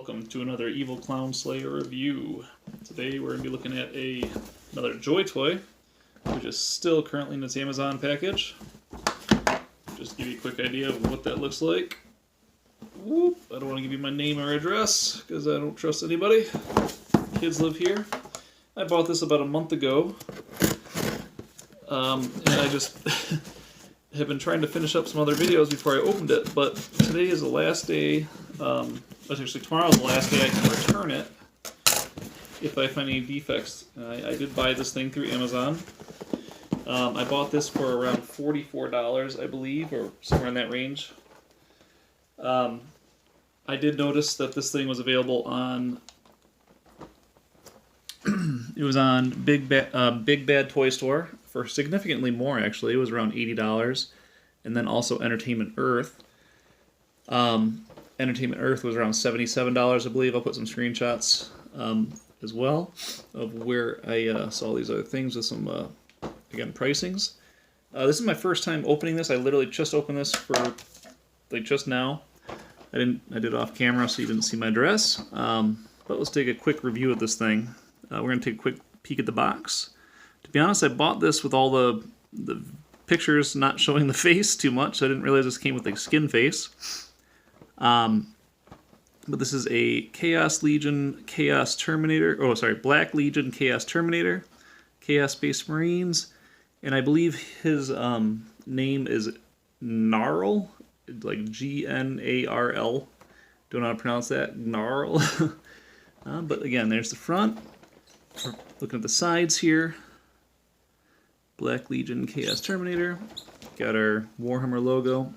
Welcome to another Evil Clown Slayer review. Today we're going to be looking at another JoyToy, which is still currently in its Amazon package. Just to give you a quick idea of what that looks like. Whoop, I don't want to give you my name or address because I don't trust anybody. Kids live here. I bought this about a month ago, and I just have been trying to finish up some other videos before I opened it, but today is the last day. Actually, tomorrow's the last day I can return it if I find any defects. I did buy this thing through Amazon. I bought this for around $44, I believe, or somewhere in that range. I did notice that this thing was available on it was on Big Bad Toy Store for significantly more, actually. It was around $80. And then also Entertainment Earth. Entertainment Earth was around $77, I believe. I'll put some screenshots as well of where I saw these other things with some, again, pricings. This is my first time opening this. I literally just opened this for, like, just now. I did it off camera, so you didn't see my address. But let's take a quick review of this thing. We're going to take a quick peek at the box. To be honest, I bought this with all the pictures not showing the face too much. I didn't realize this came with a skin face. But this is a Chaos Legion Chaos Terminator. Oh, sorry, Black Legion Chaos Terminator, Chaos Space Marines, and I believe his name is Gnarl, like G-N-A-R-L. Don't know how to pronounce that, Gnarl. But again, there's the front. We're looking at the sides here. Black Legion Chaos Terminator. Got our Warhammer logo.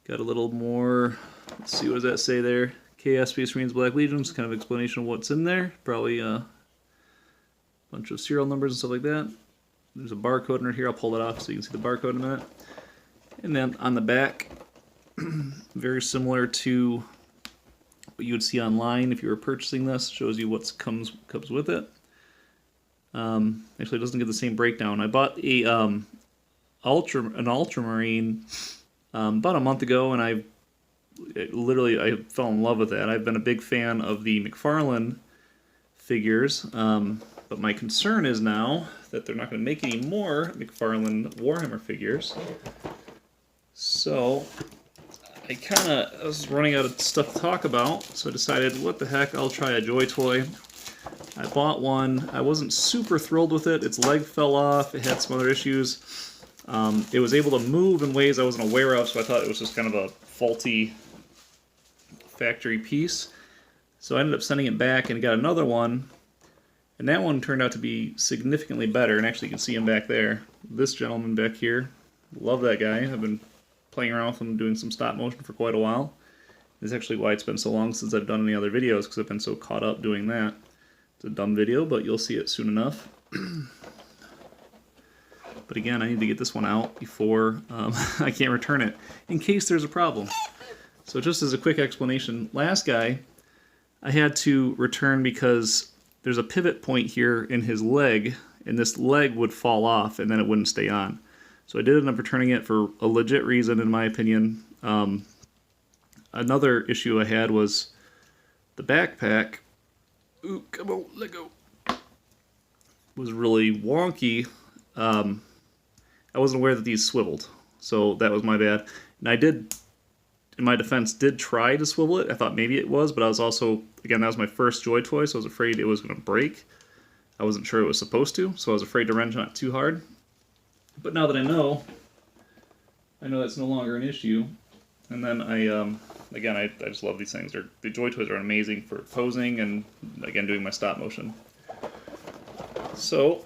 Got a little more, let's see, what does that say there? Chaos Space Marines Black Legions, kind of explanation of what's in there. Probably a bunch of serial numbers and stuff like that. There's a barcode under here. I'll pull it off so you can see the barcode in a minute. And then on the back, very similar to what you would see online if you were purchasing this. Shows you what comes with it. Actually, it doesn't get the same breakdown. I bought an Ultramarine about a month ago, and I fell in love with that. I've been a big fan of the McFarlane figures, but my concern is now that they're not going to make any more McFarlane Warhammer figures. So I was running out of stuff to talk about, so I decided, what the heck, I'll try a JoyToy. I bought one. I wasn't super thrilled with it. Its leg fell off. It had some other issues. It was able to move in ways I wasn't aware of, so I thought it was just kind of a faulty factory piece. So I ended up sending it back and got another one, and that one turned out to be significantly better, and actually you can see him back there. This gentleman back here, love that guy. I've been playing around with him doing some stop motion for quite a while. That's actually why it's been so long since I've done any other videos, because I've been so caught up doing that. It's a dumb video, but you'll see it soon enough. But again, I need to get this one out before I can't return it, in case there's a problem. So just as a quick explanation, last guy I had to return because there's a pivot point here in his leg, and this leg would fall off and then it wouldn't stay on. So I did end up returning it for a legit reason, in my opinion. Another issue I had was the backpack. Ooh, come on, let go. Was really wonky. I wasn't aware that these swiveled, so that was my bad. And I did, in my defense, did try to swivel it. I thought maybe it was, but I was also, again, that was my first JoyToy, so I was afraid it was going to break. I wasn't sure it was supposed to, so I was afraid to wrench on it too hard. But now that I know that's no longer an issue. And then again, I just love these things. The JoyToys are amazing for posing and, again, doing my stop motion. So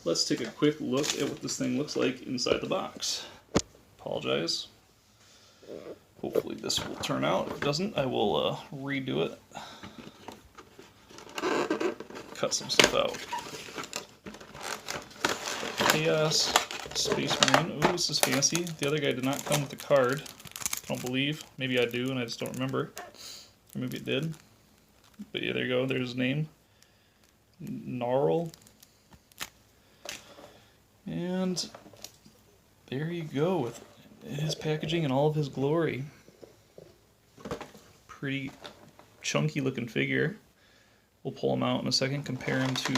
let's take a quick look at what this thing looks like inside the box. Apologize. Hopefully this will turn out. If it doesn't, I will redo it. Cut some stuff out. Chaos Space Marine. Ooh, this is fancy. The other guy did not come with a card. I don't believe. Maybe I do and I just don't remember. Or maybe it did. But yeah, there you go. There's his name. Gnarl. And there you go with his packaging in all of his glory. pretty chunky looking figure. We'll pull him out in a second, compare him to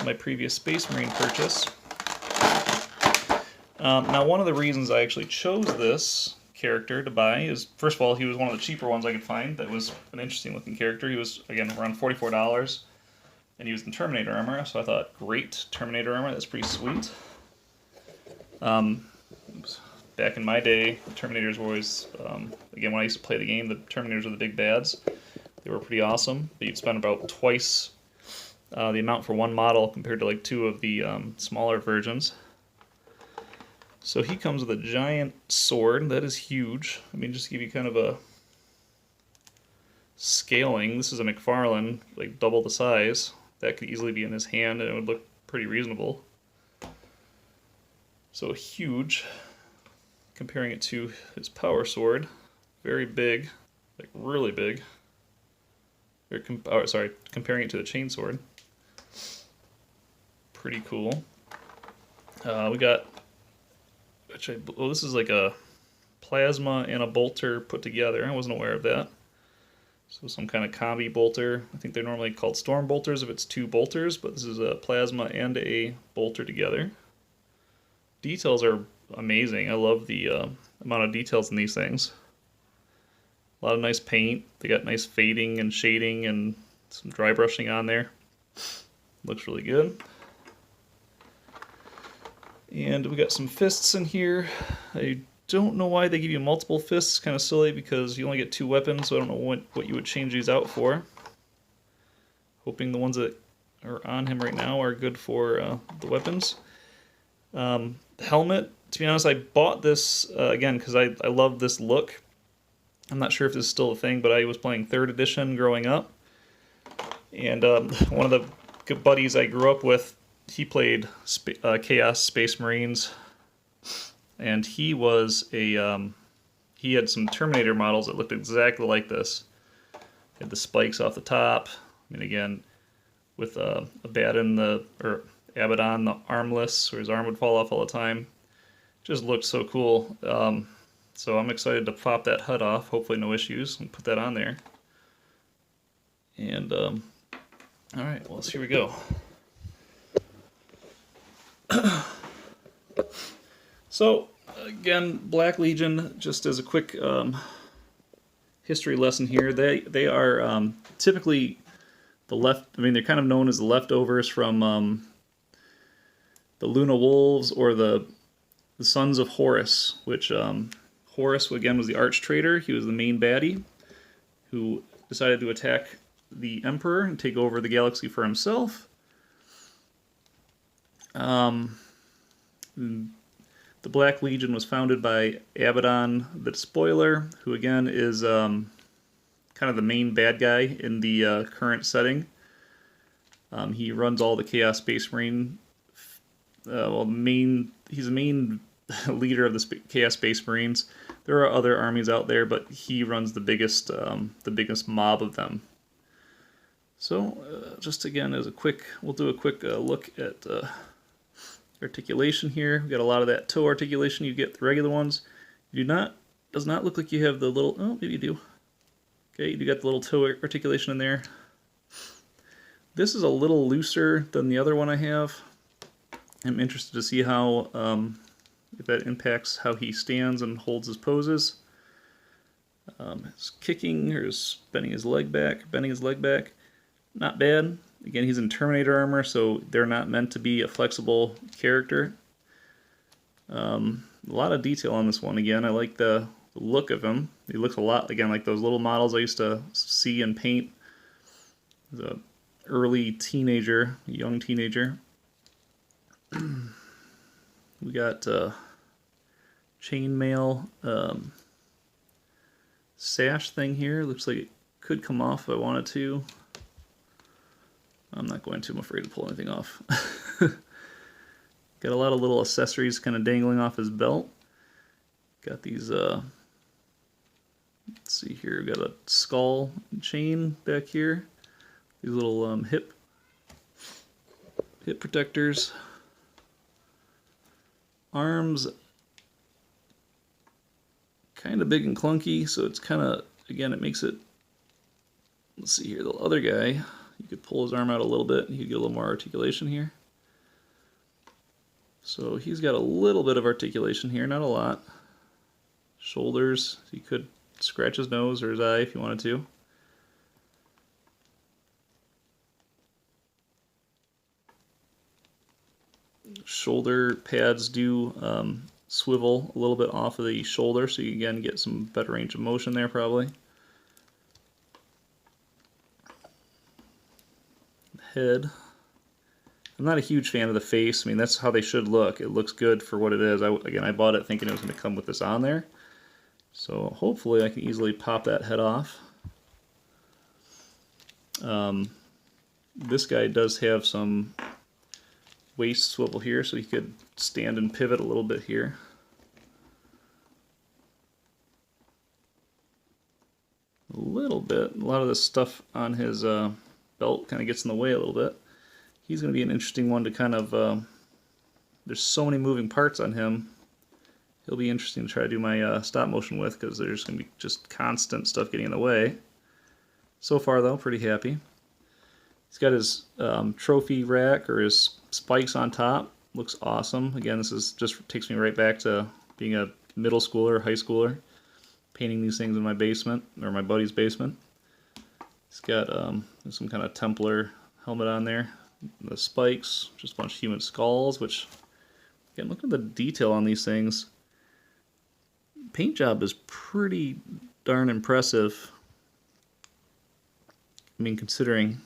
my previous Space Marine purchase. Now, one of the reasons I actually chose this character to buy is, first of all, he was one of the cheaper ones I could find that was an interesting looking character. He was, again, around $44, and he was in Terminator armor, so I thought, great, Terminator armor, that's pretty sweet. Back in my day, the Terminators were always, again, when I used to play the game, the Terminators were the big bads. They were pretty awesome, but you'd spend about twice the amount for one model compared to like 2 of the smaller versions. So he comes with a giant sword. That is huge. I mean, just to give you kind of a scaling, this is a McFarlane, like double the size. That could easily be in his hand and it would look pretty reasonable. So huge. Comparing it to his power sword, very big, like really big. Or, sorry, comparing it to the chainsword, pretty cool. We got, this is like a plasma and a bolter put together. I wasn't aware of that. So some kind of combi bolter. I think they're normally called storm bolters if it's 2 bolters, but this is a plasma and a bolter together. Details are amazing. I love the amount of details in these things. A lot of nice paint. They got nice fading and shading and some dry brushing on there. Looks really good. And we got some fists in here. I don't know why they give you multiple fists. Kind of silly because you only get 2 weapons, so I don't know what you would change these out for. Hoping the ones that are on him right now are good for the weapons. Helmet. To be honest, I bought this, again, because I love this look. I'm not sure if this is still a thing, but I was playing 3rd edition growing up. And one of the good buddies I grew up with, he played Chaos Space Marines. And he was he had some Terminator models that looked exactly like this. Had the spikes off the top. I mean, again, with Abaddon, Abaddon, the armless, where his arm would fall off all the time. Just looked so cool. So I'm excited to pop that HUD off. Hopefully no issues. And put that on there. And, alright, well, here we go. So, again, Black Legion, just as a quick history lesson here, they are typically they're kind of known as the leftovers from the Luna Wolves or the Sons of Horus, which Horus, again, was the arch traitor. He was the main baddie who decided to attack the Emperor and take over the galaxy for himself. The Black Legion was founded by Abaddon the Despoiler, who again is kind of the main bad guy in the current setting. He runs all the Chaos Space Marine. He's the main leader of the Chaos Space Marines. There are other armies out there, but he runs the biggest mob of them. So, just again as we'll do a quick look at articulation here. We've got a lot of that toe articulation you get with the regular ones. Does not look like you have the little, oh, maybe you do. Okay, you got the little toe articulation in there. This is a little looser than the other one I have. I'm interested to see how, if that impacts how he stands and holds his poses. His kicking, or his bending his leg back, not bad. Again, he's in Terminator armor, so they're not meant to be a flexible character. A lot of detail on this one. Again, I like the look of him. He looks a lot, again, like those little models I used to see and paint as a early teenager, young teenager. We got chainmail sash thing here. Looks like it could come off if I wanted to. I'm not going to. I'm afraid to pull anything off. Got a lot of little accessories kind of dangling off his belt. Got these, let's see here, got a skull chain back here. These little hip protectors. Arms kind of big and clunky, so it's kind of, again, it makes it, let's see here, the other guy, you could pull his arm out a little bit, and you could get a little more articulation here. So he's got a little bit of articulation here, not a lot. Shoulders, you could scratch his nose or his eye if you wanted to. Shoulder pads do swivel a little bit off of the shoulder, so you again get some better range of motion there probably. Head. I'm not a huge fan of the face. I mean, that's how they should look. It looks good for what it is. Again, I bought it thinking it was going to come with this on there. So hopefully I can easily pop that head off. This guy does have some waist swivel here, so he could stand and pivot a little bit here. A little bit. A lot of the stuff on his belt kind of gets in the way a little bit. He's going to be an interesting one to kind of, there's so many moving parts on him. He'll be interesting to try to do my stop motion with, because there's going to be just constant stuff getting in the way. So far though, pretty happy. He's got his trophy rack, or his spikes on top. Looks awesome. Again, this is just takes me right back to being a middle schooler, high schooler, painting these things in my basement, or my buddy's basement. He's got some kind of Templar helmet on there. The spikes, just a bunch of human skulls, which, again, look at the detail on these things. Paint job is pretty darn impressive. I mean, considering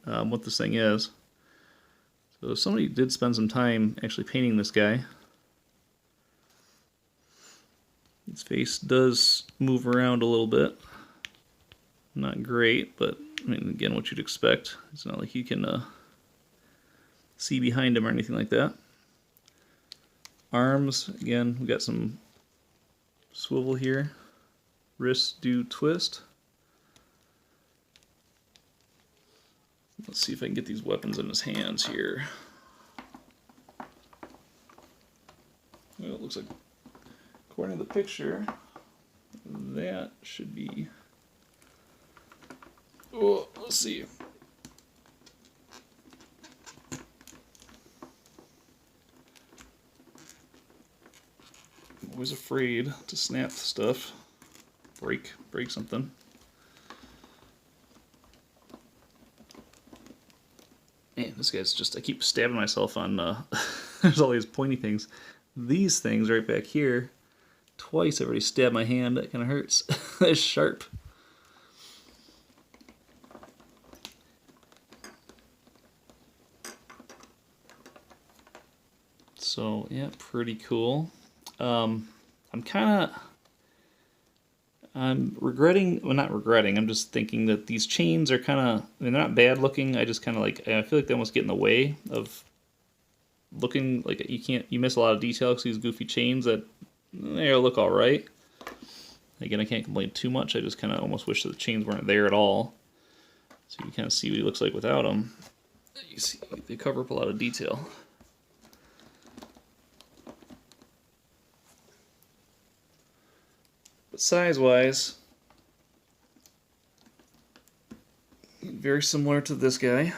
what this thing is. So somebody did spend some time actually painting this guy. His face does move around a little bit. Not great, but I mean, again, what you'd expect. It's not like you can see behind him or anything like that. Arms, again, we got some swivel here. Wrists do twist. Let's see if I can get these weapons in his hands here. Well, it looks like, according to the picture, that should be... Oh, let's see. I'm always afraid to snap stuff, break something. Man, this guy's just, I keep stabbing myself on, there's all these pointy things. These things right back here, twice I've already stabbed my hand, that kind of hurts. That's sharp. So, yeah, pretty cool. I'm regretting, well, not regretting, I'm just thinking that these chains are kind of, I mean, they're not bad looking, I just kind of like, I feel like they almost get in the way of looking like you miss a lot of detail because these goofy chains that, they look alright. Again, I can't complain too much, I just kind of almost wish that the chains weren't there at all. So you can kind of see what he looks like without them. You see, they cover up a lot of detail. But size-wise, very similar to this guy,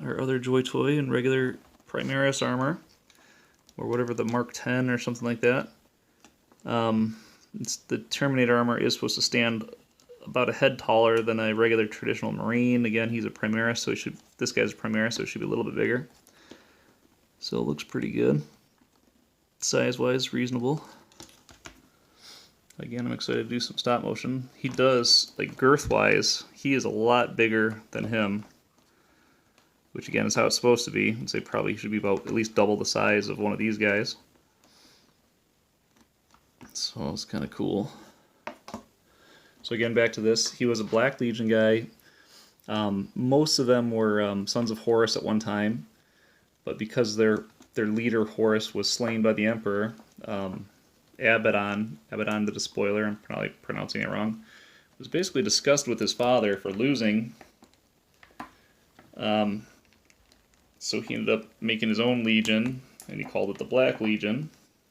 our other JoyToy in regular Primaris armor, or whatever, the Mark 10 or something like that. The Terminator armor is supposed to stand about a head taller than a regular traditional Marine. Again, he's a Primaris, so this guy's a Primaris, so it should be a little bit bigger. So it looks pretty good. Size-wise, reasonable. Again, I'm excited to do some stop motion. He does, like girth-wise, he is a lot bigger than him, which again is how it's supposed to be. I'd say probably should be about at least double the size of one of these guys. So it's kind of cool. So again, back to this. He was a Black Legion guy. Most of them were Sons of Horus at one time, but because their leader Horus was slain by the Emperor, Abaddon the Despoiler, I'm probably pronouncing it wrong, was basically disgusted with his father for losing. So he ended up making his own legion, and he called it the Black Legion,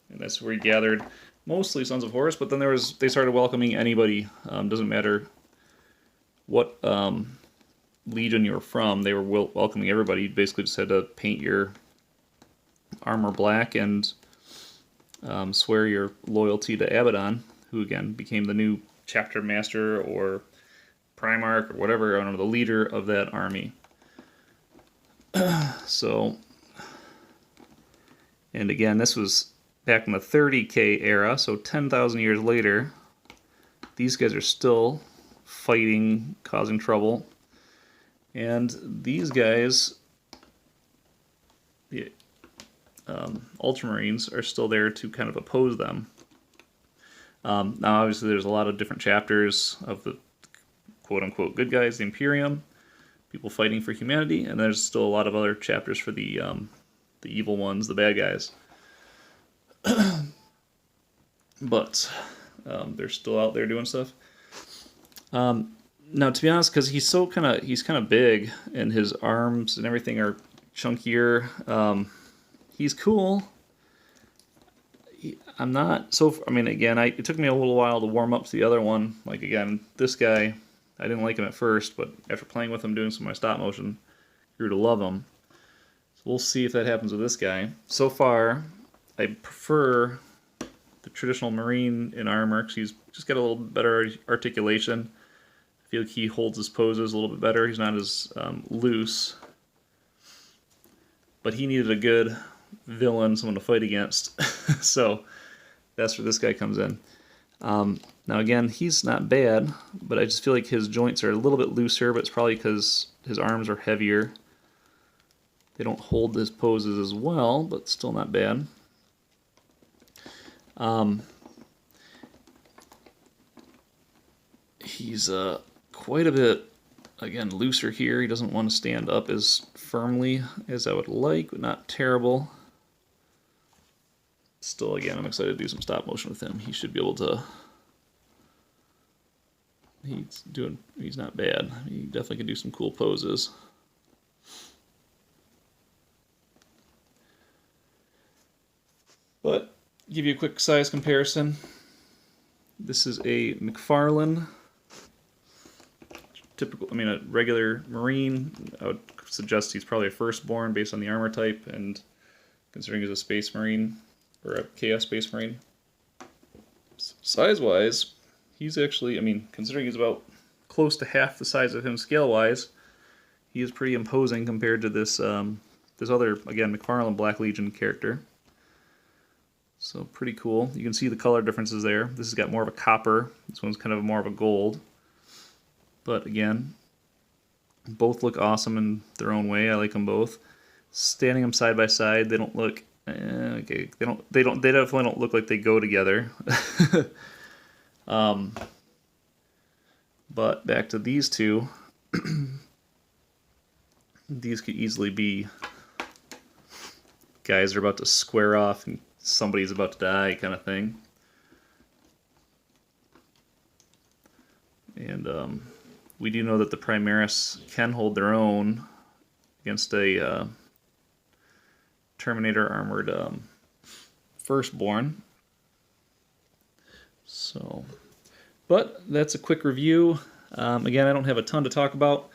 and that's where he gathered mostly Sons of Horus, but then they started welcoming anybody. Doesn't matter what legion you were from, they were welcoming everybody. You basically just had to paint your armor black and swear your loyalty to Abaddon, who again became the new chapter master or Primarch or whatever, I don't know, the leader of that army. So, and again, this was back in the 30k era, so 10,000 years later, these guys are still fighting, causing trouble. And these guys, the Ultramarines, are still there to kind of oppose them. Now, obviously, there's a lot of different chapters of the quote-unquote good guys, the Imperium, people fighting for humanity, and there's still a lot of other chapters for the evil ones, the bad guys. But they're still out there doing stuff. Now, to be honest, because he's kind of big, and his arms and everything are chunkier. He's cool. I'm not so. I mean, again, it took me a little while to warm up to the other one. Like again, this guy, I didn't like him at first, but after playing with him, doing some of my stop motion, grew to love him. So we'll see if that happens with this guy. So far, I prefer the traditional Marine in armor because he's just got a little better articulation. I feel like he holds his poses a little bit better. He's not as loose. But he needed a good villain, someone to fight against. So that's where this guy comes in. Now again, he's not bad, but I just feel like his joints are a little bit looser, but it's probably because his arms are heavier. They don't hold his poses as well, but still not bad. He's quite a bit, again, looser here. He doesn't want to stand up as firmly as I would like, but not terrible. Still, again, I'm excited to do some stop motion with him. He should be able to... He's not bad. He definitely can do some cool poses. But, give you a quick size comparison. This is a McFarlane. A regular Marine. I would suggest he's probably a firstborn based on the armor type, and considering he's a Space Marine, or a Chaos Space Marine. Size-wise, he's actually, considering he's about close to half the size of him scale-wise, he is pretty imposing compared to this this other, again, McFarlane Black Legion character. So pretty cool. You can see the color differences there. This has got more of a copper. This one's kind of more of a gold. But again, both look awesome in their own way. I like them both. Standing them side by side, they don't look okay. They definitely don't look like they go together. But back to these two. These could easily be guys are about to square off and somebody's about to die kind of thing. And we do know that the Primaris can hold their own against a Terminator armored firstborn. So, but that's a quick review. Again, I don't have a ton to talk about.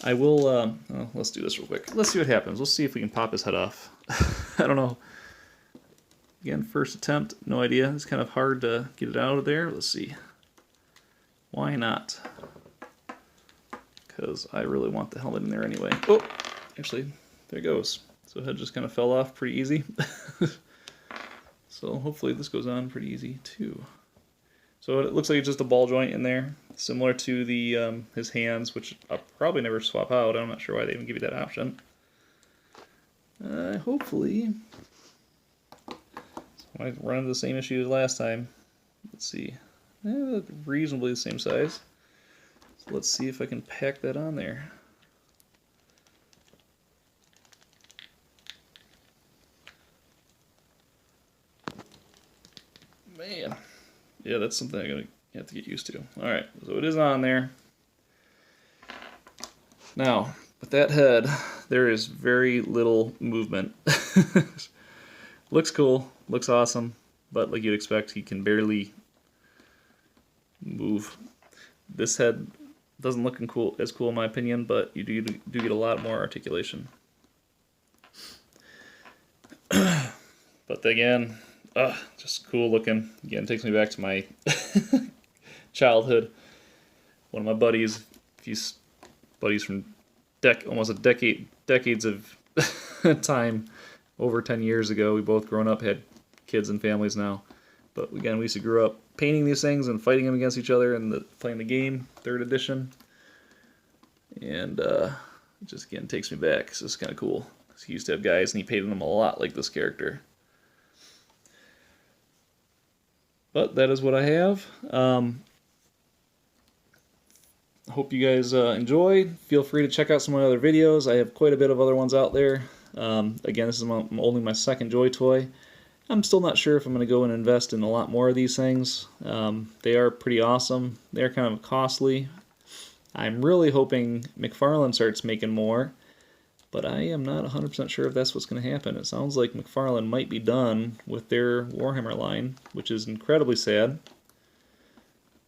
I will, let's do this real quick. Let's see what happens. Let's see if we can pop his head off. I don't know. Again, first attempt, no idea. It's kind of hard to get it out of there. Let's see. Why not? Because I really want the helmet in there anyway. Oh, actually, there it goes. So head just kind of fell off pretty easy. So hopefully this goes on pretty easy too. So it looks like it's just a ball joint in there, similar to the his hands, which I'll probably never swap out. I'm not sure why they even give you that option. Hopefully, so I might run into the same issue as last time. Let's see, reasonably the same size. So let's see if I can pack that on there. Man, yeah, that's something I'm gonna have to get used to. All right, so it is on there. Now, with that head, there is very little movement. Looks cool, looks awesome. but like you'd expect, he can barely move. This head doesn't look as cool in my opinion, but you do get a lot more articulation. But again, just cool looking. Again, takes me back to my childhood. One of my buddies, he's buddies from almost decades of time, over 10 years ago. We both grown up, had kids and families now. But again, we used to grow up painting these things and fighting them against each other and playing the game, 3rd edition. And it just again takes me back. So it's kind of cool. He used to have guys and he painted them a lot like this character. But that is what I have. Hope you guys enjoyed. Feel free to check out some of my other videos. I have quite a bit of other ones out there. Again, this is only my 2nd JoyToy. I'm still not sure if I'm going to go and invest in a lot more of these things. They are pretty awesome. They're kind of costly. I'm really hoping McFarlane starts making more, but I am not 100% sure if that's what's going to happen. It sounds like McFarlane might be done with their Warhammer line, which is incredibly sad.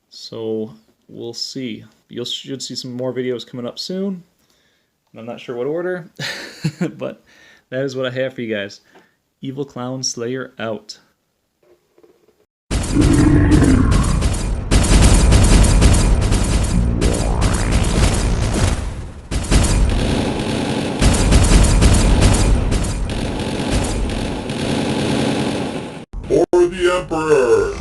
So we'll see. You should see some more videos coming up soon. I'm not sure what order, but that is what I have for you guys. Evil Clown Slayer out. For the Emperor!